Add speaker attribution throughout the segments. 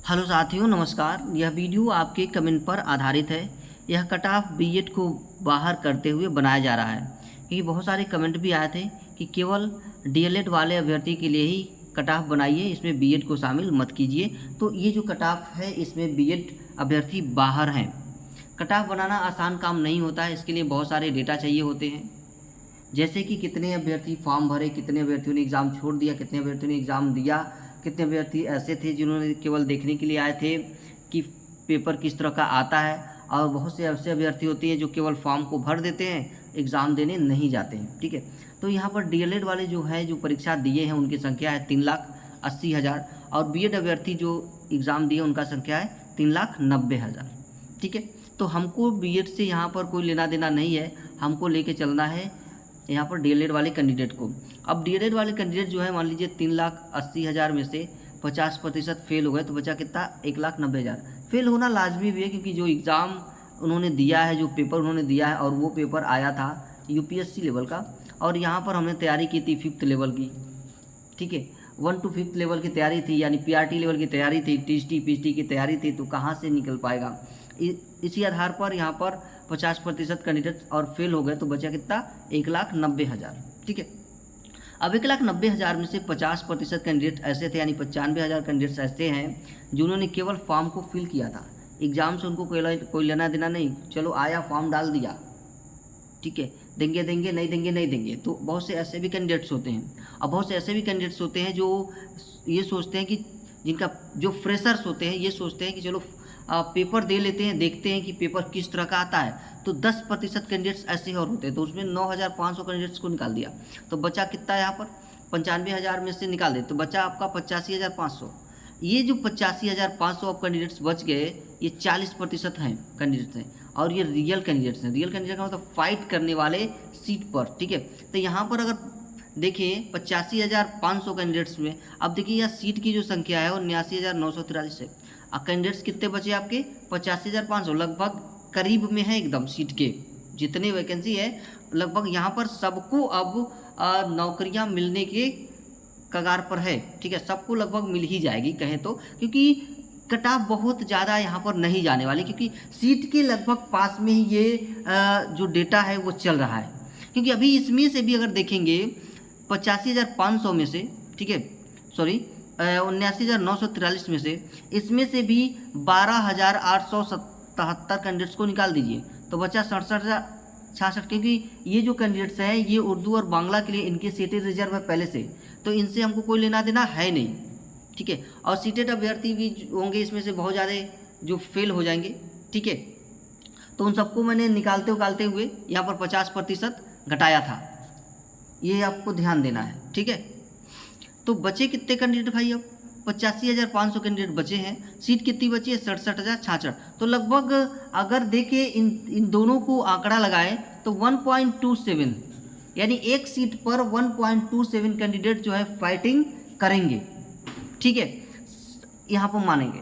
Speaker 1: Hello साथियों, नमस्कार। यह वीडियो आपके कमेंट पर आधारित है। यह कट ऑफ बीएड को बाहर करते हुए बनाया जा रहा है, क्योंकि बहुत सारे कमेंट भी आए थे कि केवल डीएलएड वाले अभ्यर्थी के लिए ही कट ऑफ बनाइए, इसमें बीएड को शामिल मत कीजिए। तो ये जो कट ऑफ है इसमें बीएड अभ्यर्थी बाहर हैं। कट ऑफ बनाना आसान काम नहीं होता है, इसके लिए बहुत सारे डेटा चाहिए होते हैं, जैसे कि कितने अभ्यर्थी फॉर्म भरे, कितने अभ्यर्थियों ने एग्ज़ाम छोड़ दिया, कितने अभ्यर्थियों ने एग्ज़ाम दिया, कितने अभ्यर्थी ऐसे थे जिन्होंने केवल देखने के लिए आए थे कि पेपर किस तरह का आता है, और बहुत से ऐसे अभ्यर्थी होते हैं जो केवल फॉर्म को भर देते हैं, एग्ज़ाम देने नहीं जाते हैं। ठीक है, तो यहाँ पर डीएलएड वाले जो है जो परीक्षा दिए हैं उनकी संख्या है 3,80,000, और बीएड अभ्यर्थी जो एग्ज़ाम दिए उनका संख्या है 3,90,000। ठीक है, तो हमको बीएड से यहाँ पर कोई लेना देना नहीं है, हमको लेके चलना है यहाँ पर डीएलएड वाले कैंडिडेट को। अब डीएलएड वाले कैंडिडेट जो है, मान लीजिए 3,80,000 में से 50% फेल हो गए तो बचा कितना, 1,90,000। फेल होना लाजमी भी है, क्योंकि जो एग्ज़ाम उन्होंने दिया है, जो पेपर उन्होंने दिया है, और वो पेपर आया था यूपीएससी लेवल का, और यहाँ पर हमने तैयारी की थी 5th लेवल की। ठीक है, 1 to 5th लेवल की तैयारी थी, यानी पीआरटी लेवल की तैयारी थी, टीएसटी पीएचटी की तैयारी थी, तो कहाँ से निकल पाएगा। इसी आधार पर यहाँ पर 50% कैंडिडेट और फेल हो गए तो बचा कितना, 1,90,000। ठीक है, अब 1,90,000 में से 50% कैंडिडेट ऐसे थे, यानी 95,000 कैंडिडेट्स ऐसे हैं जिन्होंने केवल फॉर्म को फिल किया था, एग्ज़ाम से उनको कोई लेना देना नहीं, चलो आया फॉर्म डाल दिया, ठीक है, देंगे देंगे, नहीं देंगे नहीं देंगे। तो बहुत से ऐसे भी कैंडिडेट्स होते हैं, और बहुत से ऐसे भी कैंडिडेट्स होते हैं जो ये सोचते हैं कि जिनका जो फ्रेशर्स होते हैं ये सोचते हैं कि चलो पेपर दे लेते हैं, देखते हैं कि पेपर किस तरह का आता है। तो 10% कैंडिडेट्स ऐसे और होते हैं, तो उसमें 9,500 कैंडिडेट्स को निकाल दिया, तो बचा कितना यहाँ पर, 95,000 में से निकाल दे तो बचा आपका 85,500। ये जो 85,500 अब कैंडिडेट्स बच गए, ये 40% हैं कैंडिडेट्स हैं, और ये रियल कैंडिडेट्स हैं। रियल कैंडिडेट का मतलब फाइट करने वाले सीट पर। ठीक है, तो यहाँ पर अगर देखिए 85,500 कैंडिडेट्स में, अब देखिए यह सीट की जो संख्या है वो 89,943 है। अब कैंडिडेट्स कितने बचे आपके, 85,500, लगभग करीब में है एकदम सीट के, जितनी वैकेंसी है लगभग यहाँ पर सबको अब नौकरियाँ मिलने के कगार पर है। ठीक है, सबको लगभग मिल ही जाएगी कहें तो, क्योंकि कट ऑफ बहुत ज़्यादा यहाँ पर नहीं जाने वाली, क्योंकि सीट के लगभग पास में ही ये जो डेटा है वो चल रहा है। क्योंकि अभी इसमें से भी अगर देखेंगे 85,500 में से, ठीक है, सॉरी 79,943 में से, इसमें से भी 12,877 कैंडिडेट्स को निकाल दीजिए तो बचा 67,066। क्योंकि ये जो कैंडिडेट्स हैं ये उर्दू और बांग्ला के लिए इनके सीटेड रिजर्व है पहले से, तो इनसे हमको कोई लेना देना है नहीं। ठीक है, और सीटेड अभ्यर्थी भी होंगे इसमें से बहुत ज़्यादा जो फेल हो जाएंगे। ठीक है, तो उन सबको मैंने निकालते हुए यहाँ पर 50% घटाया था, ये आपको ध्यान देना है। ठीक है, तो बचे कितने कैंडिडेट भाई, अब 85,500 कैंडिडेट बचे हैं, सीट कितनी बची है, 67,066। तो लगभग अगर देखें इन दोनों को आंकड़ा लगाएं तो 1.27, यानी एक सीट पर 1.27 कैंडिडेट जो है फाइटिंग करेंगे। ठीक है, यहाँ पर मानेंगे,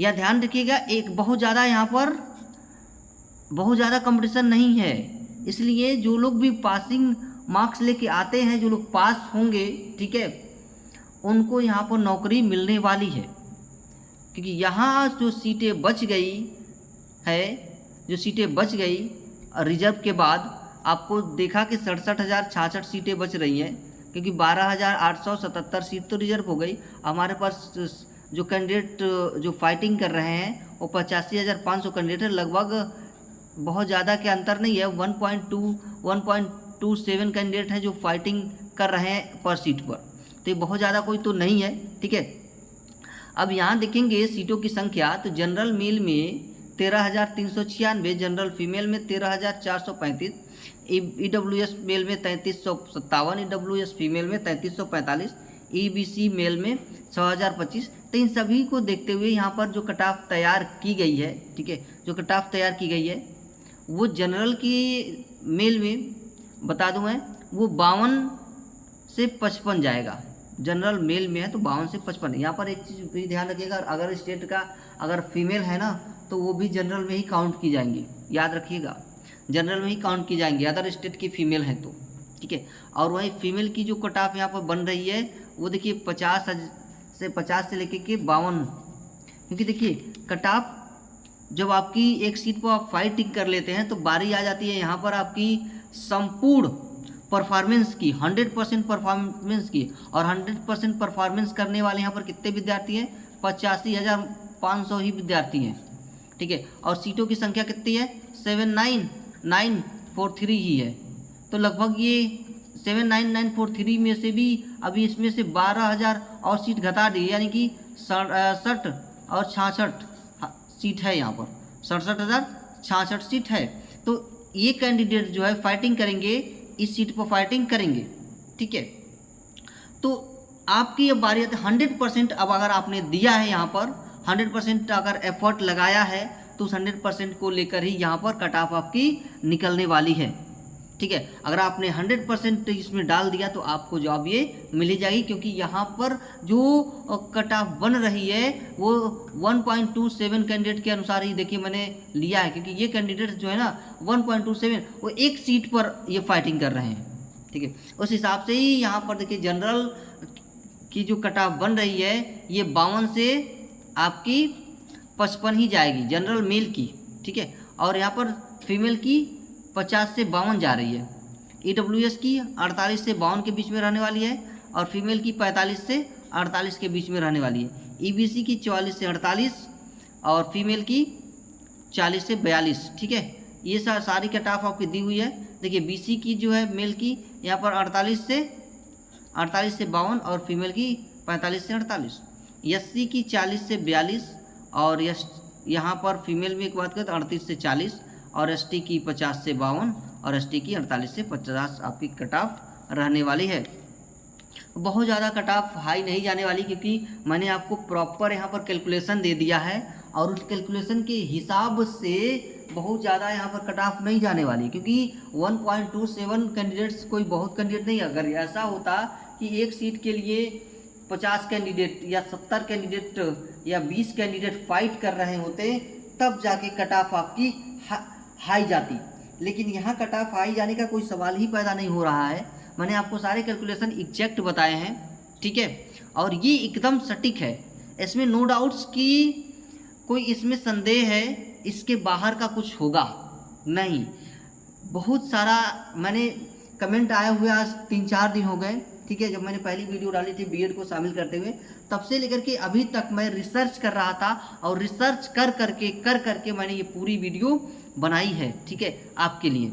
Speaker 1: या ध्यान रखिएगा, एक बहुत ज़्यादा यहाँ पर बहुत ज़्यादा कंपटीशन नहीं है, इसलिए जो लोग भी पासिंग मार्क्स लेके आते हैं, जो लोग पास होंगे, ठीक है, उनको यहाँ पर नौकरी मिलने वाली है। क्योंकि यहाँ जो सीटें बच गई है, जो सीटें बच गई रिजर्व के बाद, आपको देखा कि 67,066 सीटें बच रही हैं, क्योंकि 12,877 सीट तो रिजर्व हो गई। हमारे पास जो कैंडिडेट जो फाइटिंग कर रहे हैं वो 85,500 कैंडिडेट है, लगभग बहुत ज़्यादा के अंतर नहीं है, 1.27 कैंडिडेट हैं जो फाइटिंग कर रहे हैं पर सीट पर, तो ये बहुत ज़्यादा कोई तो नहीं है। ठीक है, अब यहाँ देखेंगे सीटों की संख्या, तो जनरल मेल में 13,396, जनरल फीमेल में 13,435, ईडब्ल्यूएस मेल में 3,357, ईडब्ल्यूएस फीमेल में 3,345, ईबीसी मेल में 6,025। तो इन सभी को देखते हुए यहाँ पर जो कट ऑफ तैयार की गई है, ठीक है, जो कट ऑफ तैयार की गई है वो जनरल की मेल में बता दूं मैं, वो 52 से 55 जाएगा। जनरल मेल में है तो 52 से 55। यहाँ पर एक चीज़ भी ध्यान रखिएगा, अगर स्टेट का अगर फीमेल है ना तो वो भी जनरल में ही काउंट की जाएंगी, याद रखिएगा, जनरल में ही काउंट की जाएंगी अदर स्टेट की फीमेल है तो। ठीक है, और वही फीमेल की जो कट ऑफ यहाँ पर बन रही है वो देखिए 50 से लेके के 52 क्योंकि देखिए कट ऑफ जब आपकी एक सीट पर आप फाइटिंग कर लेते हैं तो बारी आ जाती है यहाँ पर आपकी संपूर्ण परफॉर्मेंस की, 100% परफॉर्मेंस की। और 100% परफॉर्मेंस करने वाले यहाँ पर कितने विद्यार्थी हैं? 85,500 ही विद्यार्थी हैं, ठीक है। और सीटों की संख्या कितनी है? 79943 ही है। तो लगभग ये 79943 में से भी अभी इसमें से 12,000 और सीट घटा दी, यानी कि 67 और 66 सीट है यहाँ पर, 67,066 सीट है। तो ये कैंडिडेट जो है फाइटिंग करेंगे, इस सीट पर फाइटिंग करेंगे, ठीक है। तो आपकी अब बारी आती है 100%। अब अगर आपने दिया है यहाँ पर 100% अगर एफर्ट लगाया है तो उस 100% को लेकर ही यहाँ पर कट ऑफ आपकी निकलने वाली है, ठीक है। अगर आपने 100% इसमें डाल दिया तो आपको जॉब ये मिली जाएगी, क्योंकि यहाँ पर जो कट ऑफ बन रही है वो 1.27 कैंडिडेट के अनुसार ही देखिए मैंने लिया है, क्योंकि ये कैंडिडेट जो है ना 1.27 वो एक सीट पर ये फाइटिंग कर रहे हैं, ठीक है। उस हिसाब से ही यहाँ पर देखिए जनरल की जो कट ऑफ बन रही है ये 52 से आपकी 55 ही जाएगी जनरल मेल की, ठीक है। और यहाँ पर फीमेल की 50 से 52 जा रही है। EWS की 48 से 52 के बीच में रहने वाली है, और फीमेल की 45 से 48 के बीच में रहने वाली है। EBC की 44 से 48 और फीमेल की 40 से 42, ठीक है। ये सारी कट ऑफ आपकी दी हुई है। देखिए BC की जो है मेल की यहाँ पर 48 से 52 और फीमेल की 45 से 48। SC की 40 से 42 और यहाँ पर फीमेल में एक बात करें तो 38 से 40, और ST की 50 से 52 और ST की 48 से 50 आपकी कट ऑफ रहने वाली है। बहुत ज़्यादा कट ऑफ हाई नहीं जाने वाली, क्योंकि मैंने आपको प्रॉपर यहाँ पर कैलकुलेशन दे दिया है, और उस कैलकुलेशन के हिसाब से बहुत ज़्यादा यहाँ पर कट ऑफ नहीं जाने वाली, क्योंकि 1.27 कैंडिडेट्स कोई बहुत कैंडिडेट नहीं। अगर ऐसा होता कि एक सीट के लिए 50 कैंडिडेट या 70 कैंडिडेट या 20 कैंडिडेट फाइट कर रहे होते तब जाके कट ऑफ आपकी हाई जाती, लेकिन यहाँ कट ऑफ हाई जाने का कोई सवाल ही पैदा नहीं हो रहा है। मैंने आपको सारे कैलकुलेशन एग्जैक्ट बताए हैं, ठीक है, और ये एकदम सटीक है, इसमें नो डाउट्स कि कोई इसमें संदेह है इसके बाहर का कुछ होगा नहीं। बहुत सारा मैंने कमेंट आए हुए आज 3-4 दिन हो गए, ठीक है। जब मैंने पहली वीडियो डाली थी बीएड को शामिल करते हुए, तब से लेकर के अभी तक मैं रिसर्च कर रहा था, और रिसर्च कर करके मैंने ये पूरी वीडियो बनाई है, ठीक है, आपके लिए,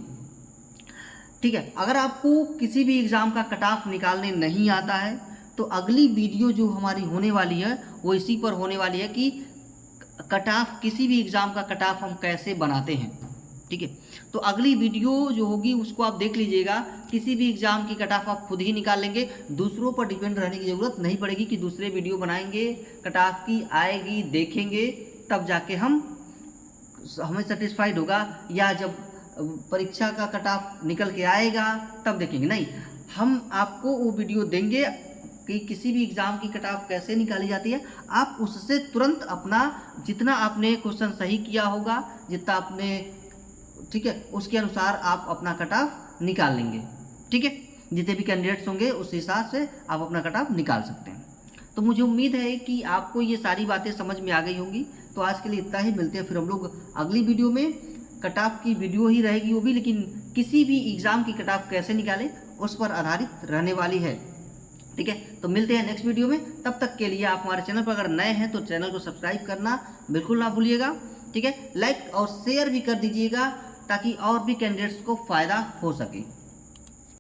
Speaker 1: ठीक है। अगर आपको किसी भी एग्ज़ाम का कट ऑफ निकालने नहीं आता है तो अगली वीडियो जो हमारी होने वाली है वो इसी पर होने वाली है कि कट ऑफ, किसी भी एग्ज़ाम का कट ऑफ हम कैसे बनाते हैं, ठीक है। तो अगली वीडियो जो होगी उसको आप देख लीजिएगा। किसी भी एग्ज़ाम की कट ऑफ आप खुद ही निकाल लेंगे, दूसरों पर डिपेंड रहने की ज़रूरत नहीं पड़ेगी कि दूसरे वीडियो बनाएंगे, कट ऑफ की आएगी, देखेंगे, तब जाके हमें सेटिस्फाइड होगा, या जब परीक्षा का कट ऑफ निकल के आएगा तब देखेंगे। नहीं, हम आपको वो वीडियो देंगे कि किसी भी एग्ज़ाम की कट ऑफ कैसे निकाली जाती है। आप उससे तुरंत अपना जितना आपने क्वेश्चन सही किया होगा, जितना आपने, ठीक है, उसके अनुसार आप अपना कट ऑफ निकाल लेंगे, ठीक है। जितने भी कैंडिडेट्स होंगे उस हिसाब से आप अपना कट ऑफ निकाल सकते हैं। तो मुझे उम्मीद है कि आपको ये सारी बातें समझ में आ गई होंगी। तो आज के लिए इतना ही, मिलते हैं फिर हम लोग अगली वीडियो में। कट ऑफ की वीडियो ही रहेगी वो भी, लेकिन किसी भी एग्ज़ाम की कट ऑफ कैसे निकालें उस पर आधारित रहने वाली है, ठीक है। तो मिलते हैं नेक्स्ट वीडियो में। तब तक के लिए आप हमारे चैनल पर अगर नए हैं तो चैनल को सब्सक्राइब करना बिल्कुल ना भूलिएगा, ठीक है। लाइक और शेयर भी कर दीजिएगा ताकि और भी कैंडिडेट्स को फ़ायदा हो सके।